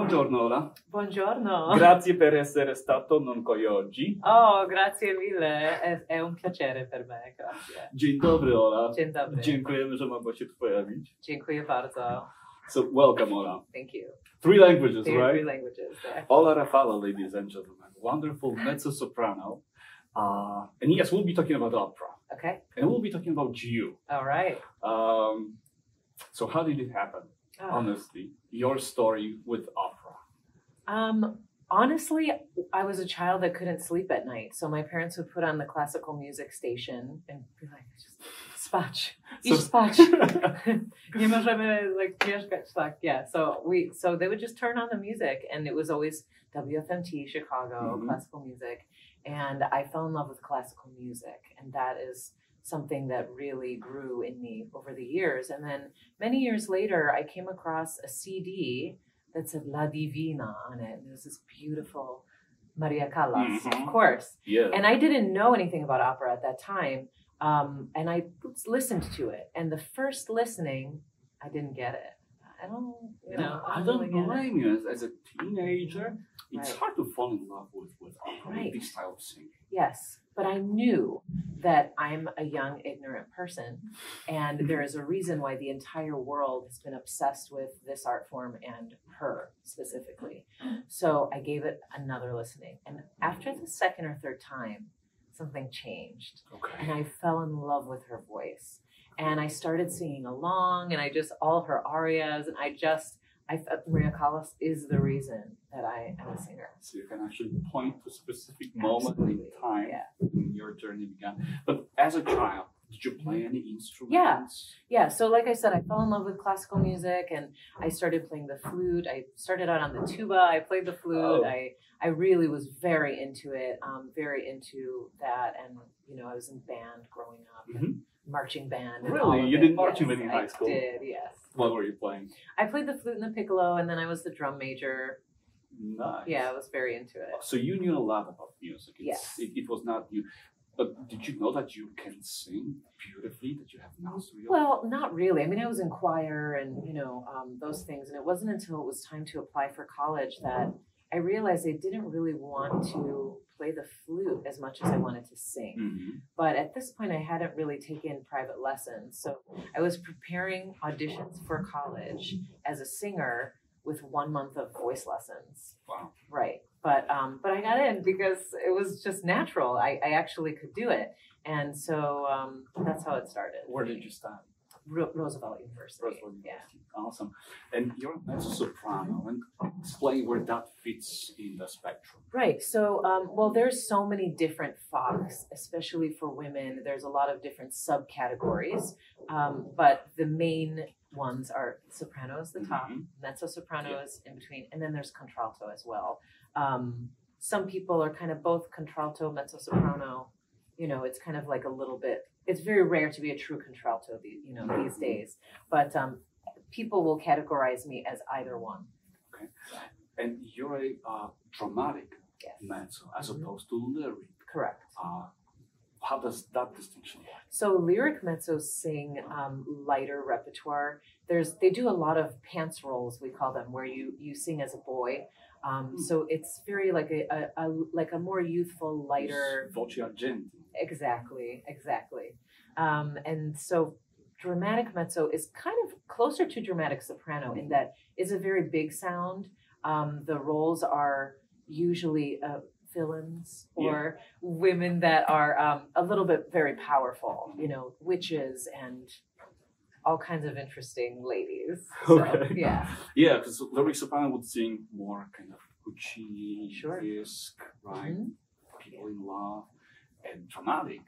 Buongiorno Ola. Buongiorno. Grazie per essere stato non qui oggi. Oh, grazie mille. È un piacere per me, grazie. Dzień dobry Ola. Dzień dobry. Dziękujemy, że mogła się tu pojawić. Dziękuję bardzo. So welcome Ola. Thank you. Three languages, There are right? 3 languages there. Ola Rafalo, ladies and gentlemen. Wonderful mezzo-soprano. And yes, we'll be talking about opera. Okay. And we'll be talking about you. All right. So how did it happen? Honestly, your story with opera. Honestly, I was a child that couldn't sleep at night. So my parents would put on the classical music station and be like, just spać, idź spać. Nie możemy like mieszkać tak. Yeah. So they would just turn on the music and it was always WFMT Chicago, classical music. And I fell in love with classical music. And that is something that really grew in me over the years. And then many years later, I came across a CD that said La Divina on it. And it was this beautiful Maria Callas, of course. Yeah. And I didn't know anything about opera at that time. And I listened to it. And the first listening, I didn't get it. I don't blame you. As a teenager, it's hard to fall in love with opera, with this style of singing. Yes, but I knew that I'm a young, ignorant person, and there is a reason why the entire world has been obsessed with this art form and her specifically. So I gave it another listening, and after the second or third time, something changed, and I fell in love with her voice. And I started singing along, and all her arias, and I thought Maria Callas is the reason that I am a singer. So you can actually point to a specific moment in time when your journey began. But as a child, did you play any instruments? Yeah. So like I said, I fell in love with classical music, and I started playing the flute. I started out on the tuba. I played the flute. I really was very into it, very into that. And, I was in band growing up. And marching band. And really? You did marching band in high school? I did, yes. What were you playing? I played the flute and the piccolo, and then I was the drum major. Nice. Yeah, I was very into it. So you knew a lot about music. Yes. It was not you. But did you know that you can sing beautifully, that you have mastery of? Well, not really. I mean, I was in choir and, those things. And it wasn't until it was time to apply for college that I realized I didn't really want to play the flute as much as I wanted to sing. But at this point, I hadn't really taken private lessons. So I was preparing auditions for college as a singer with 1 month of voice lessons. Wow. Right. But I got in because it was just natural. I actually could do it. And so that's how it started. Where did you start? Roosevelt University. Roosevelt University. Awesome. And you're a mezzo-soprano, and explain where that fits in the spectrum. Right. So, well, there's so many different Fox, especially for women. There's a lot of different subcategories, but the main ones are soprano is the top, mezzo-soprano is in between, and then there's contralto as well. Some people are kind of both contralto, mezzo-soprano. It's kind of like a little bit. It's very rare to be a true contralto, these days. But people will categorize me as either one. Okay. And you're a dramatic mezzo as opposed to lyric. Correct. How does that distinction work? So lyric mezzos sing lighter repertoire. They do a lot of pants roles, we call them, where you sing as a boy. So it's very like a more youthful, lighter. Voce argenti. Exactly. And so dramatic mezzo is kind of closer to dramatic soprano in that it's a very big sound. The roles are usually villains or women that are a little bit very powerful, witches and all kinds of interesting ladies. Okay. So, yeah. Yeah, because lyric soprano would sing more kind of Puccini-esque, right? People in love. And dramatic.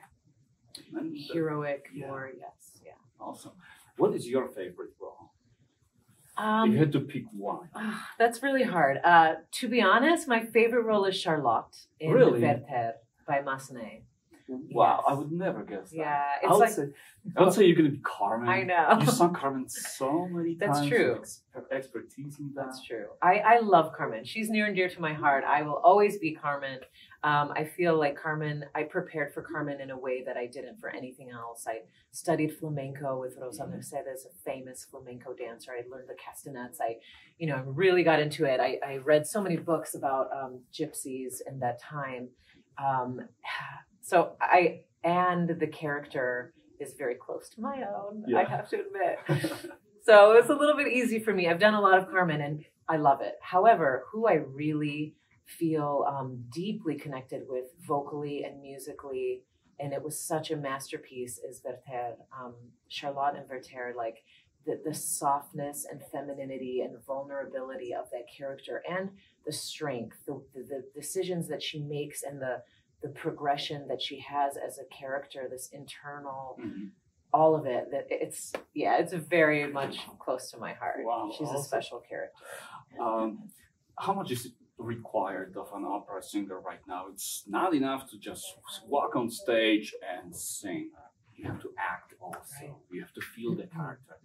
Heroic, more, yes. Yeah. Awesome. What is your favorite role? If you had to pick one. That's really hard. To be honest, my favorite role is Charlotte in Werther by Massenet. Wow, I would never guess that. Yeah, I would say you're going to be Carmen. I know. You saw Carmen so many times. That's true. Expertise in that. That's true. I love Carmen. She's near and dear to my heart. I will always be Carmen. I feel like Carmen, I prepared for Carmen in a way that I didn't for anything else. I studied flamenco with Rosa Mercedes, a famous flamenco dancer. I learned the castanets. I really got into it. I read so many books about gypsies in that time. And the character is very close to my own, I have to admit. So it's a little bit easy for me. I've done a lot of Carmen and I love it. However, who I really feel deeply connected with vocally and musically, and it was such a masterpiece, is Werther, Charlotte and Werther, like the softness and femininity and vulnerability of that character, and the strength, the decisions that she makes, and the progression that she has as a character, this internal, all of it, that it's very much close to my heart. Wow, she's a special character. How much is it required of an opera singer right now? It's not enough to just walk on stage and sing. You have to act also. You have to feel the character.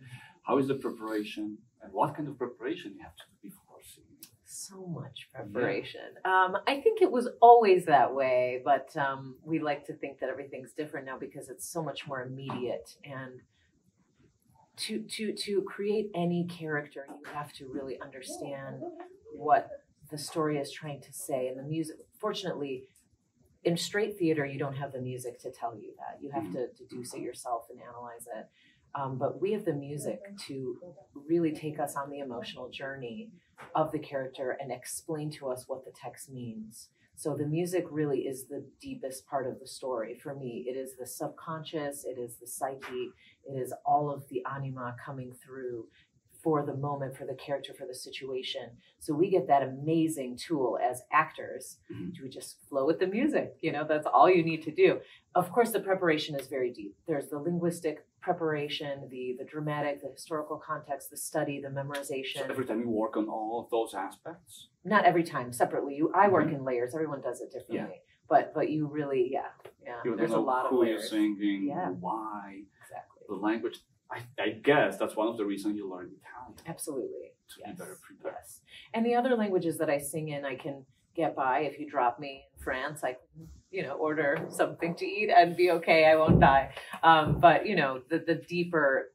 How is the preparation, and what kind of preparation you have to do before singing? So much preparation. I think it was always that way, but we like to think that everything's different now because it's so much more immediate. And to create any character, you have to really understand what the story is trying to say. And the music, fortunately, in straight theater, you don't have the music to tell you that. You have to deduce it yourself and analyze it. But we have the music to really take us on the emotional journey of the character and explain to us what the text means. So the music really is the deepest part of the story for me. It is the subconscious, it is the psyche, it is all of the anima coming through for the moment, for the character, for the situation. So we get that amazing tool as actors to just flow with the music. That's all you need to do. Of course, the preparation is very deep. There's the linguistic preparation, the dramatic, the historical context, the study, the memorization. So every time you work on all of those aspects? Not every time, separately. I work in layers. Everyone does it differently. But you really, there's a lot of layers. Who you're singing, why, exactly. The language. I guess that's one of the reasons you learned Italian. Absolutely. To be better prepared. Yes. And the other languages that I sing in, I can get by. If you drop me in France, I can, order something to eat and be okay. I won't die. But the deeper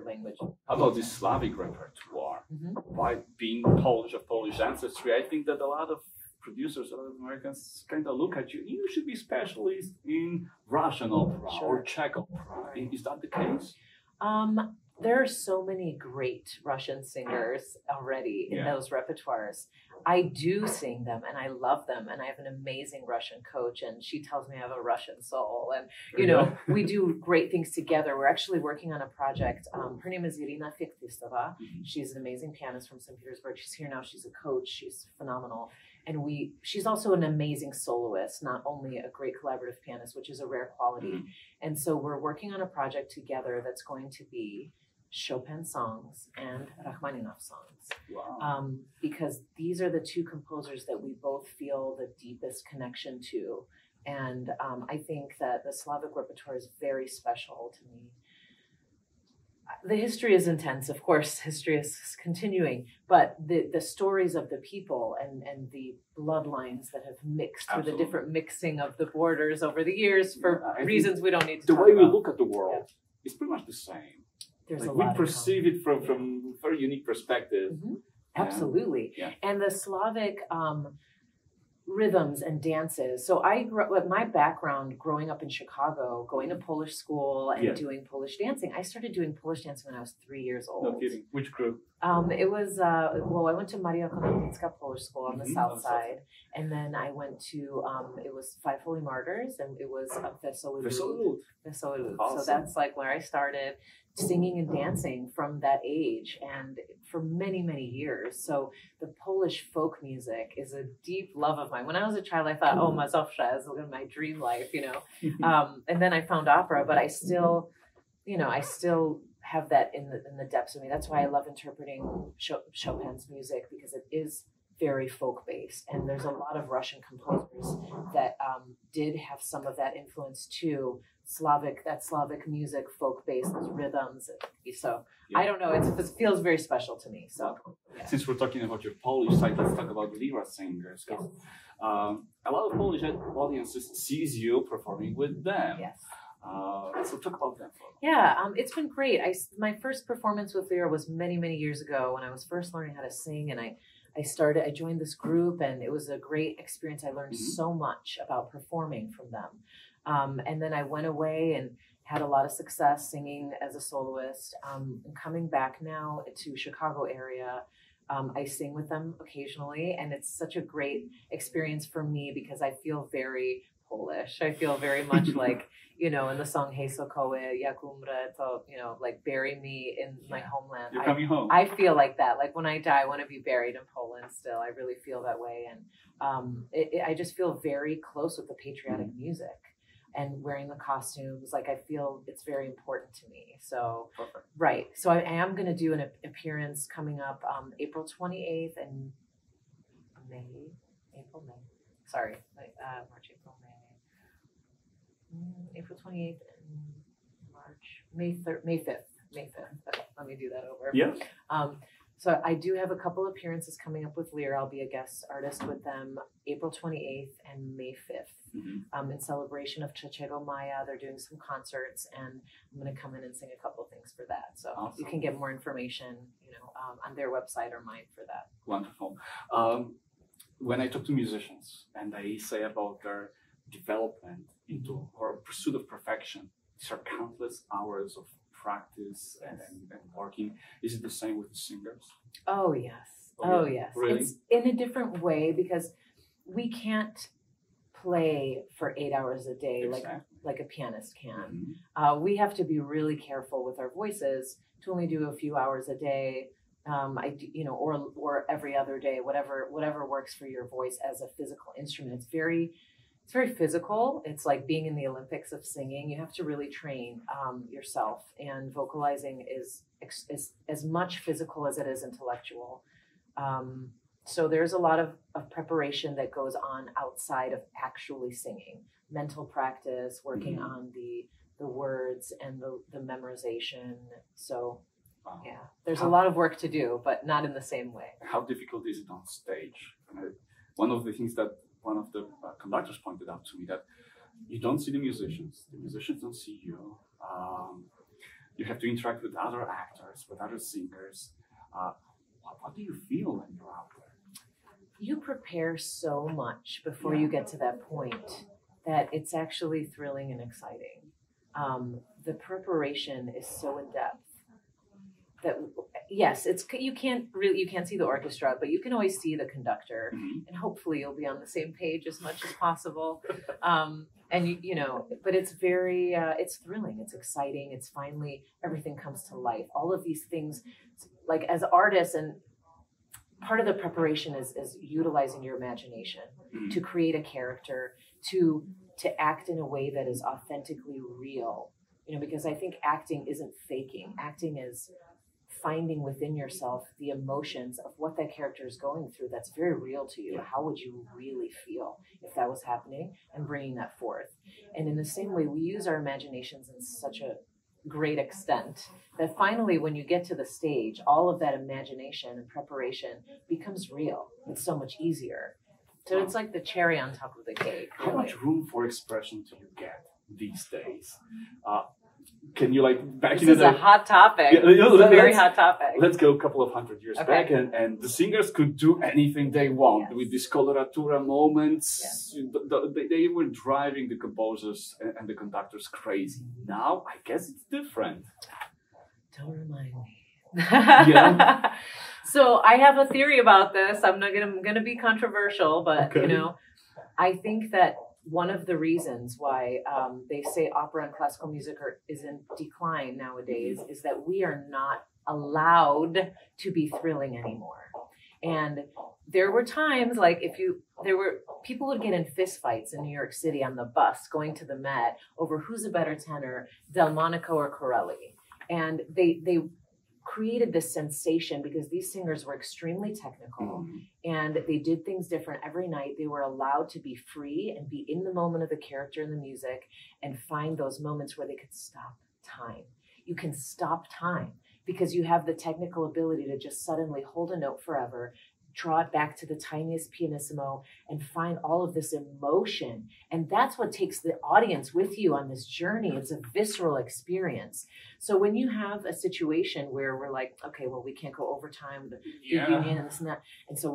language. How about this Slavic repertoire? By being Polish, of Polish ancestry, I think that a lot of producers, a lot of Americans kind of look at you. You should be specialist in Russian opera or Czech opera. Is that the case? There are so many great Russian singers already in those repertoires. I do sing them and I love them, and I have an amazing Russian coach, and she tells me I have a Russian soul, and we do great things together. We're actually working on a project. Her name is Irina Fektistova. She's an amazing pianist from St. Petersburg. She's here now. She's a coach. She's phenomenal. And she's also an amazing soloist, not only a great collaborative pianist, which is a rare quality. And so we're working on a project together that's going to be Chopin songs and Rachmaninoff songs. Wow. Because these are the two composers that we both feel the deepest connection to. And I think that the Slavic repertoire is very special to me. The history is intense, of course, history is continuing, but the stories of the people and the bloodlines that have mixed through the different mixing of the borders over the years for reasons we don't need to talk about. The way we look at the world is pretty much the same. There's we perceive it from a very unique perspective. Absolutely. And the Slavic rhythms and dances. So I grew up with my background growing up in Chicago, going to Polish school and doing Polish dancing. I started doing Polish dancing when I was 3 years old. No kidding. Which group? It was, I went to Maria Konopnicka Polish School on the south side. And then I went to, it was Five Holy Martyrs, and it was Wesoły Lud. Awesome. So that's like where I started singing and dancing from that age, and for many, many years. So the Polish folk music is a deep love of mine. When I was a child, I thought, mazowsze is my dream life, and then I found opera, but I still have that in the depths of me. That's why I love interpreting Chopin's music, because it is very folk-based, and there's a lot of Russian composers that did have some of that influence too, Slavic music, folk-based rhythms. So I don't know, it feels very special to me. So yeah. Since we're talking about your Polish side, let's talk about Lira singers. Because a lot of Polish audiences sees you performing with them. Yes. So talk about them. Yeah, it's been great. My first performance with Lira was many, many years ago when I was first learning how to sing, and I joined this group, and it was a great experience. I learned so much about performing from them. And then I went away and had a lot of success singing as a soloist. I'm coming back now to Chicago area. I sing with them occasionally, and it's such a great experience for me because I feel very Polish. I feel very much like, you know, in the song Hej Sokoły, jaką, you know, like bury me in my homeland. You're coming home. I feel like that. Like when I die, I want to be buried in Poland still. I really feel that way. And I just feel very close with the patriotic music and wearing the costumes. Like I feel it's very important to me. So, perfect. Right. So I am going to do an appearance coming up April 28th and May. Sorry, March, April, May. April 28th and May 5th. Okay, let me do that over. Yeah. So I do have a couple appearances coming up with Lira. I'll be a guest artist with them April 28th and May 5th. In celebration of Trzeciego Maja, they're doing some concerts, and I'm going to come in and sing a couple things for that. So awesome. You can get more information, you know, on their website or mine for that. Wonderful. When I talk to musicians and they say about their development into or pursuit of perfection, these are countless hours of practice and working. Is it the same with the singers? Oh yes. Oh yes. Really? It's in a different way because we can't play for 8 hours a day like a pianist can. We have to be really careful with our voices to only do a few hours a day. Or every other day, whatever works for your voice as a physical instrument. It's very physical. It's like being in the Olympics of singing. You have to really train yourself, and vocalizing is as much physical as it is intellectual. So there's a lot of preparation that goes on outside of actually singing. Mental practice, working on the words and the memorization. So yeah, there's a lot of work to do, but not in the same way. How difficult is it on stage? One of the things that one of the conductors pointed out to me, that you don't see the musicians don't see you. You have to interact with other actors, with other singers. What do you feel when you're out there? You prepare so much before you get to that point that it's actually thrilling and exciting. The preparation is so in depth that yes, you can't see the orchestra, but you can always see the conductor, and hopefully you'll be on the same page as much as possible. And you know, but it's very it's thrilling, it's exciting, it's finally everything comes to life. All of these things, like as artists, and part of the preparation is utilizing your imagination to create a character, to act in a way that is authentically real. You know, because I think acting isn't faking. Acting is finding within yourself the emotions of what that character is going through that's very real to you. How would you really feel if that was happening, and bringing that forth? And in the same way, we use our imaginations in such a great extent that finally when you get to the stage, all of that imagination and preparation becomes real. It's so much easier. So it's like the cherry on top of the cake. How much room for expression do you get these days? Can you This is a hot topic. Yeah, it's a very hot topic. Let's go a couple of 100 years back, and the singers could do anything they want with these coloratura moments. They were driving the composers and the conductors crazy. Now, I guess it's different. Don't remind me. So I have a theory about this. I'm going to be controversial, but you know, I think that one of the reasons why they say opera and classical music is in decline nowadays is that we are not allowed to be thrilling anymore. And there were times like people would get in fistfights in New York City on the bus going to the Met over who's a better tenor, Delmonico or Corelli. And they created this sensation because these singers were extremely technical and they did things different every night. They were allowed to be free and be in the moment of the character and the music and find those moments where they could stop time. You can stop time because you have the technical ability to just suddenly hold a note forever, draw it back to the tiniest pianissimo, and find all of this emotion. And that's what takes the audience with you on this journey. It's a visceral experience. So when you have a situation where we're like, okay, well, we can't go overtime, the union and this and that, and so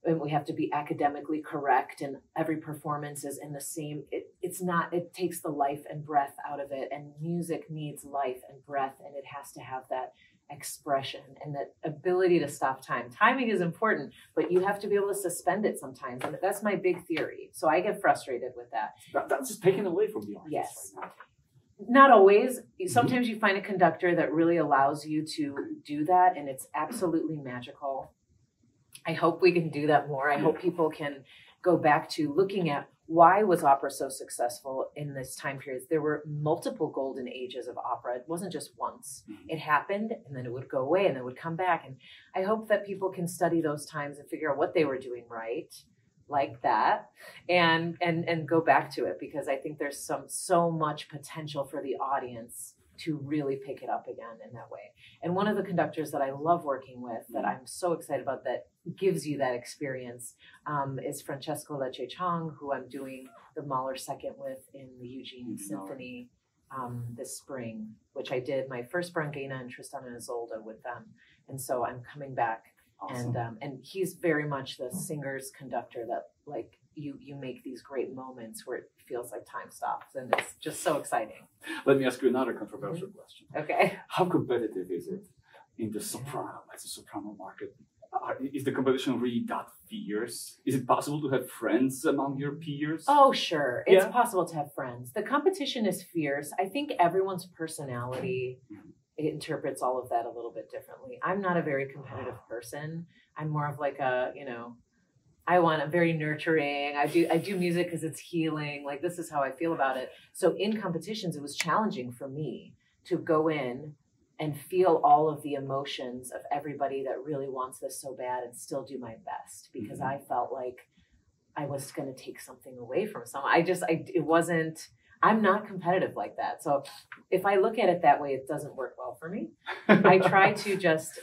we have to be academically correct, and every performance is in the same, it takes the life and breath out of it, and music needs life and breath, and it has to have that expression and that ability to stop time. Timing is important, but you have to be able to suspend it sometimes, and that's my big theory. So I get frustrated with that. That's taken away from the audience. Yes. Right now. Not always. Sometimes you find a conductor that really allows you to do that, and it's absolutely magical. I hope we can do that more. I hope people can go back to looking at why was opera so successful in this time period. There were multiple golden ages of opera. It wasn't just once. It happened, and then it would go away, and then it would come back. And I hope that people can study those times and figure out what they were doing right, like that, and go back to it, because I think there's so much potential for the audience to really pick it up again in that way. And one of the conductors that I love working with, that I'm so excited about, that gives you that experience, is Francesco Lecce-Chang, who I'm doing the Mahler Second with in the Eugene Symphony this spring, which I did my first Brangena and Tristan and Isolde with them. And so I'm coming back. Awesome. And he's very much the singer's conductor that, like, you make these great moments where it feels like time stops, and it's just so exciting. Let me ask you another controversial question. Okay. How competitive is it in the soprano, as a soprano market? Is the competition really that fierce? Is it possible to have friends among your peers? Oh, sure. It's possible to have friends. The competition is fierce. I think everyone's personality interprets all of that a little bit differently. I'm not a very competitive person. I'm more of like a, I want a very nurturing. I do music because it's healing. Like, this is how I feel about it. So in competitions, it was challenging for me to go in and feel all of the emotions of everybody that really wants this so bad and still do my best, because I felt like I was going to take something away from someone. I'm not competitive like that. So if I look at it that way, it doesn't work well for me. I try to just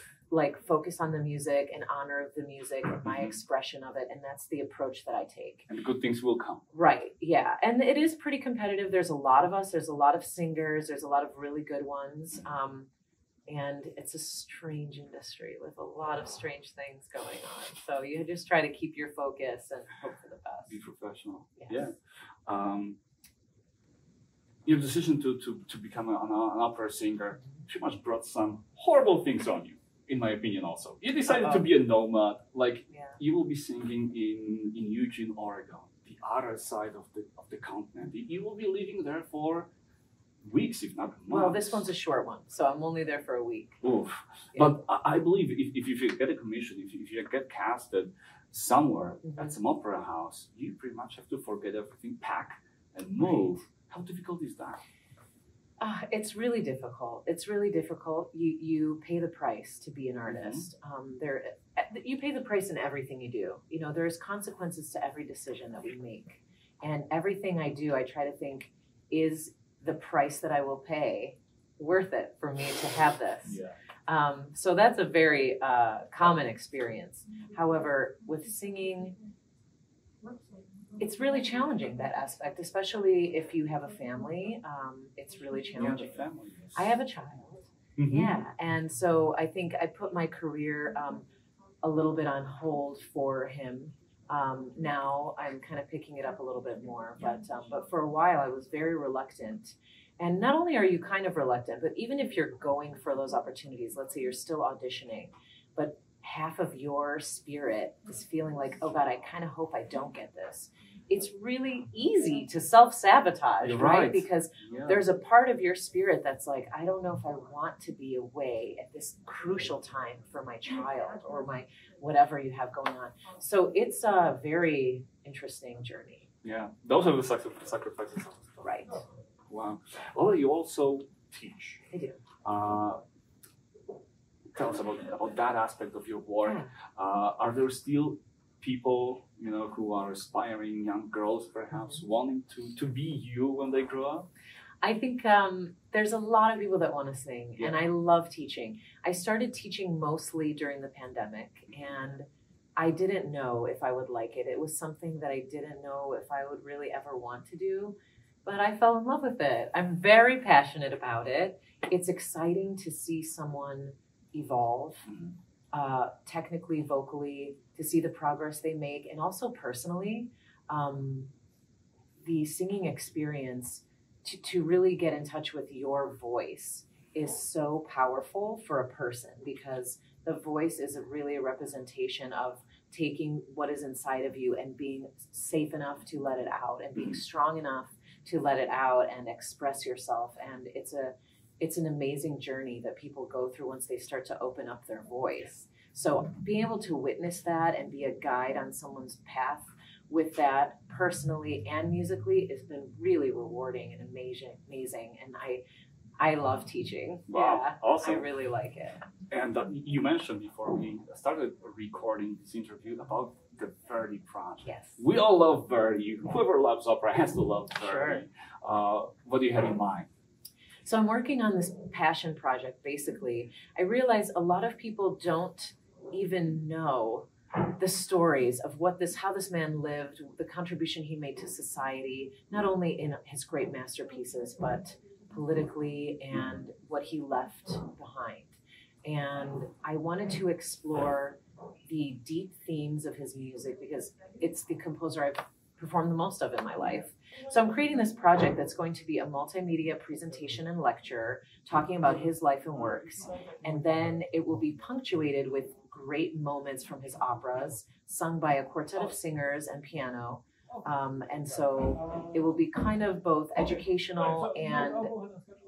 focus on the music and honor the music and my expression of it. And that's the approach that I take. And good things will come. Right. Yeah. And it is pretty competitive. There's a lot of us. There's a lot of singers. There's a lot of really good ones. And it's a strange industry with a lot of strange things going on. So you just try to keep your focus and hope for the best. Be professional. Yes. Yeah. Your decision to become an opera singer pretty much brought some horrible things on you, in my opinion. Also, you decided to be a nomad. You will be singing in Eugene, Oregon, the other side of the continent. You will be living there for weeks, if not months. Well, this one's a short one, so I'm only there for a week. Oof. Yeah. But I believe if you get a commission, if you get casted somewhere at some opera house, you pretty much have to forget everything, pack and move. Right. How difficult is that? It's really difficult. It's really difficult. You pay the price to be an artist. You pay the price in everything you do. There's consequences to every decision that we make. And everything I do, I try to think, is the price that I will pay worth it for me to have this? Yeah. So that's a very common experience. However, with singing, it's really challenging, that aspect, especially if you have a family. It's really challenging. You have a family, yes. I have a child. Yeah. And so I think I put my career a little bit on hold for him. Now I'm kind of picking it up a little bit more, but for a while I was very reluctant. And not only are you kind of reluctant, but even if you're going for those opportunities, let's say you're still auditioning, but half of your spirit is feeling like, oh God, I kind of hope I don't get this. It's really easy to self-sabotage, right? Because there's a part of your spirit that's like, I don't know if I want to be away at this crucial time for my child or my whatever you have going on. So it's a very interesting journey. Yeah, those are the sacrifices. Right. Wow. Well, you also teach. I do. us about that aspect of your work. Are there still people, who are aspiring young girls, perhaps, wanting to be you when they grow up? I think there's a lot of people that want to sing, and I love teaching. I started teaching mostly during the pandemic, and I didn't know if I would like it. It was something that I didn't know if I would really ever want to do, but I fell in love with it. I'm very passionate about it. It's exciting to see someone evolve, technically, vocally, to see the progress they make, and also personally, the singing experience, to really get in touch with your voice is so powerful for a person, because the voice is really a representation of taking what is inside of you and being safe enough to let it out, and being strong enough to let it out and express yourself. And it's an amazing journey that people go through once they start to open up their voice. So being able to witness that and be a guide on someone's path with that, personally and musically, has been really rewarding and amazing. And I love teaching. Wow, yeah, awesome. I really like it. And you mentioned before we started recording this interview about the Verdi project. Yes. We all love Verdi. Whoever loves opera has to love Verdi. Sure. What do you have in mind? So I'm working on this passion project, basically. I realize a lot of people don't even know the stories of how this man lived, the contribution he made to society, not only in his great masterpieces, but politically, and what he left behind. And I wanted to explore the deep themes of his music, because it's the composer I've performed the most of in my life. So I'm creating this project that's going to be a multimedia presentation and lecture talking about his life and works. And then it will be punctuated with great moments from his operas, sung by a quartet of singers and piano. And so it will be kind of both educational and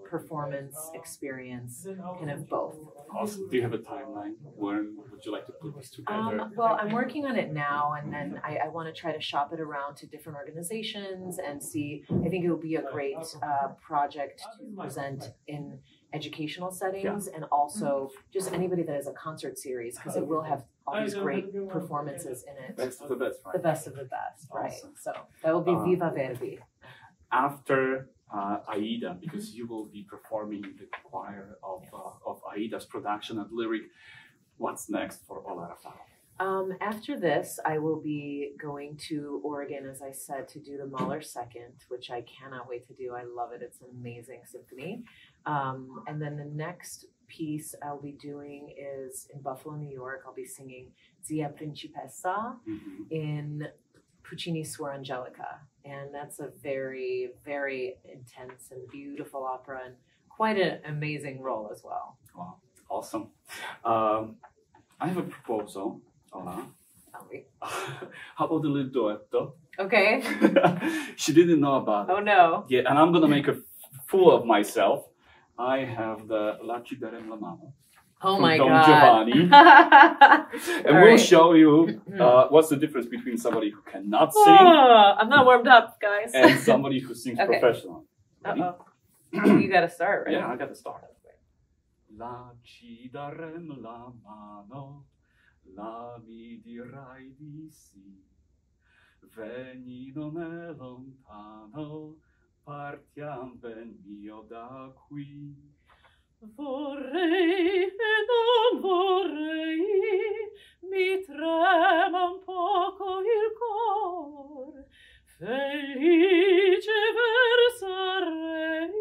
performance experience, kind of both. Awesome. Do you have a timeline? When would you like to put this together? Well, I'm working on it now, and then I want to try to shop it around to different organizations and see. I think it will be a great project to present in educational settings, and also just anybody that has a concert series, because it will have all these great performances in it. Best of the best, right? The best of the best, right? Awesome. So that will be Viva Verdi. After Aida, because you will be performing in the choir of Aida's production and lyric, what's next for Ola Rafalo? After this, I will be going to Oregon, as I said, to do the Mahler Second, which I cannot wait to do. I love it. It's an amazing symphony. And then the next piece I'll be doing is in Buffalo, New York. I'll be singing Zia Principessa in Puccini's Suor Angelica. And that's a very, very intense and beautiful opera, and quite an amazing role as well. Wow, awesome. I have a proposal, Ola. Tell me. How about a little duetto? Okay. She didn't know about it. Oh no. Yeah, and I'm gonna make a fool of myself. I have the La ci darem la mano. Oh from my Don God. Giovanni. And All we'll right. show you what's the difference between somebody who cannot sing I'm not warmed up, guys. and somebody who sings Okay. professionally. Ready? You gotta start, right? Yeah, I got to start. La ci darem la mano, la mi dirai di sì. Veni non è lontano, partiam ben mio da qui. Vorrei e non vorrei, mi trema un poco il cor, felice versarei,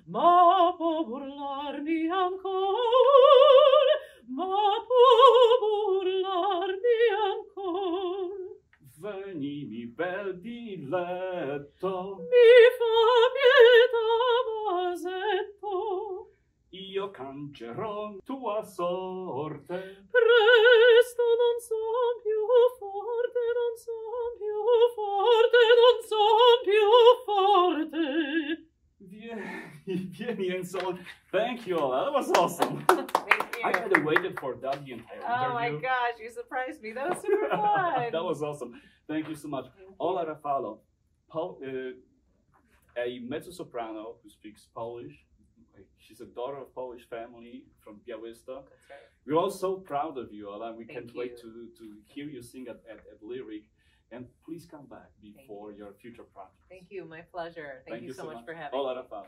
ma può burlarmi ancor, ma può burlarmi ancor. Venimi bel diletto, Mi fa pietà, vasetto, io cancerò tua sorte. presto non son più forte, non son più forte, non son più forte. Vieni and so on. Thank you, Ola. That was awesome. Thank I had waited for that the entire Oh my interview. gosh, you surprised me. That was super fun. That was awesome. Thank you so much. Ola Rafalo, a mezzo-soprano who speaks Polish, Like, she's a daughter of Polish family from Białystok. That's right. We're all so proud of you, Ola. We Thank can't wait you. to hear you sing at Lyric. And please come back before your future projects. Thank you. My pleasure. Thank you so much for having Ola me. Rafalo.